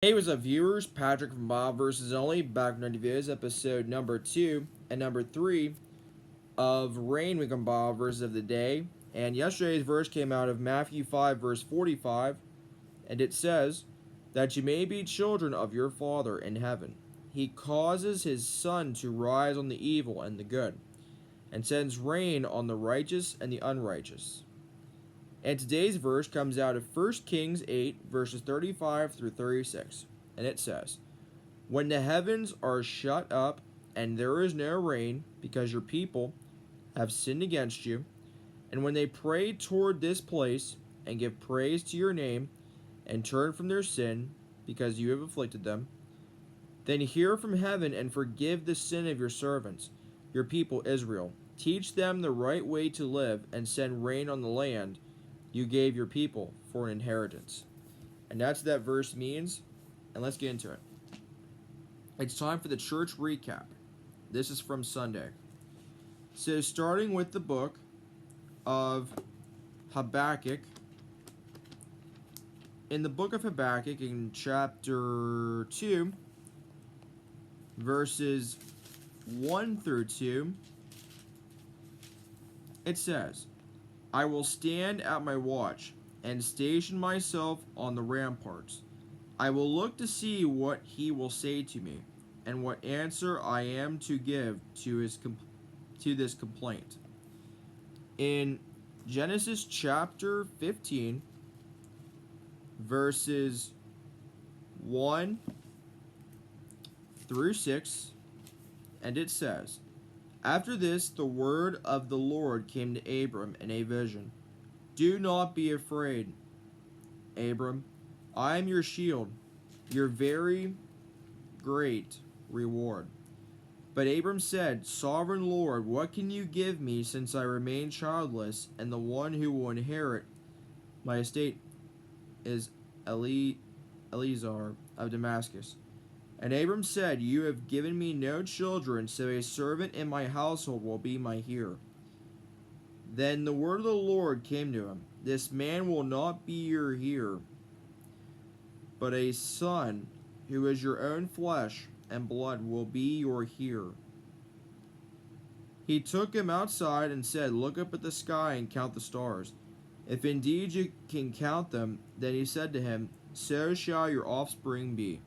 Hey, what's up, viewers? Patrick from Bob vs. Only, back with another videos, episode number 2 and number 3 of Rain Week on Bob versus of the day. And yesterday's verse came out of Matthew 5, verse 45, and it says, "That you may be children of your Father in heaven. He causes his sun to rise on the evil and the good, and sends rain on the righteous and the unrighteous." And today's verse comes out of 1 Kings 8, verses 35 through 36. And it says, "When the heavens are shut up and there is no rain, because your people have sinned against you, and when they pray toward this place and give praise to your name and turn from their sin, because you have afflicted them, then hear from heaven and forgive the sin of your servants, your people Israel. Teach them the right way to live and send rain on the land you gave your people for an inheritance." And that's what that verse means. And let's get into it. It's time for the church recap. This is from Sunday. So, starting with the book of Habakkuk. In the book of Habakkuk, in chapter 2, verses 1 through 2, it says, "I will stand at my watch and station myself on the ramparts. I will look to see what he will say to me, and what answer I am to give to this complaint." In Genesis chapter 15, verses 1 through 6, and it says, "After this, the word of the Lord came to Abram in a vision. 'Do not be afraid, Abram. I am your shield, your very great reward.' But Abram said, 'Sovereign Lord, what can you give me, since I remain childless, and the one who will inherit my estate is Eleazar of Damascus?' And Abram said, 'You have given me no children, so a servant in my household will be my heir.' Then the word of the Lord came to him, 'This man will not be your heir, but a son who is your own flesh and blood will be your heir.' He took him outside and said, 'Look up at the sky and count the stars. If indeed you can count them.' Then he said to him, 'So shall your offspring be.'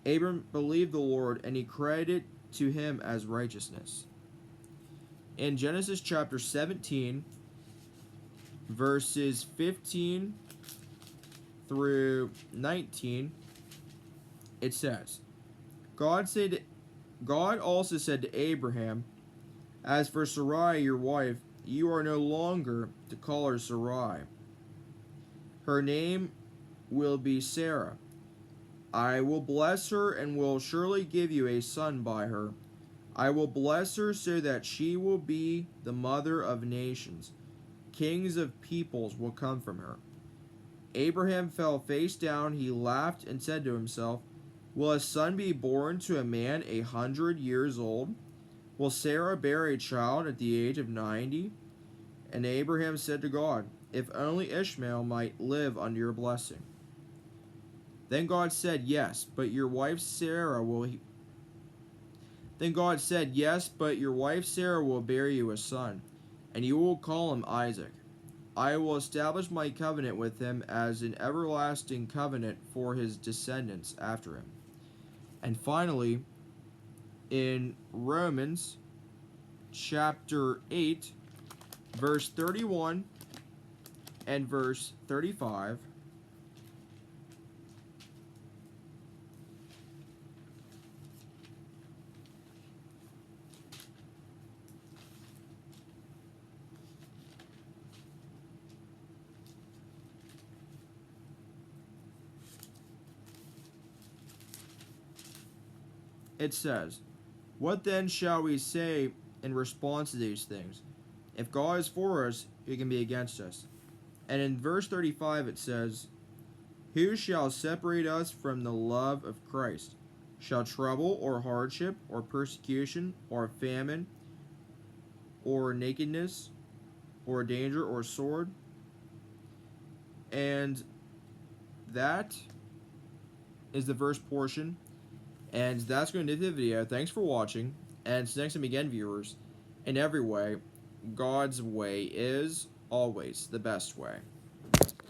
Abram believed the Lord, and he credited to him as righteousness." In Genesis chapter 17, verses 15 through 19, it says, God also said to Abraham, 'As for Sarai your wife, you are no longer to call her Sarai. Her name will be Sarah. I will bless her and will surely give you a son by her. I will bless her so that she will be the mother of nations. Kings of peoples will come from her.' Abraham fell face down. He laughed and said to himself, 'Will a son be born to a man 100 years old? Will Sarah bear a child at the age of 90? And Abraham said to God, 'If only Ishmael might live under your blessing.' Then God said, 'Yes, but your wife Sarah will bear you a son, and you will call him Isaac. I will establish my covenant with him as an everlasting covenant for his descendants after him.'" And finally, in Romans chapter 8, verse 31 and verse 35, it says, "What then shall we say in response to these things? If God is for us, who can be against us?" And in verse 35 it says, "Who shall separate us from the love of Christ? Shall trouble or hardship or persecution or famine or nakedness or danger or sword?" And that is the first portion. And that's going to do the video. Thanks for watching. And until next time again, viewers, in every way, God's way is always the best way.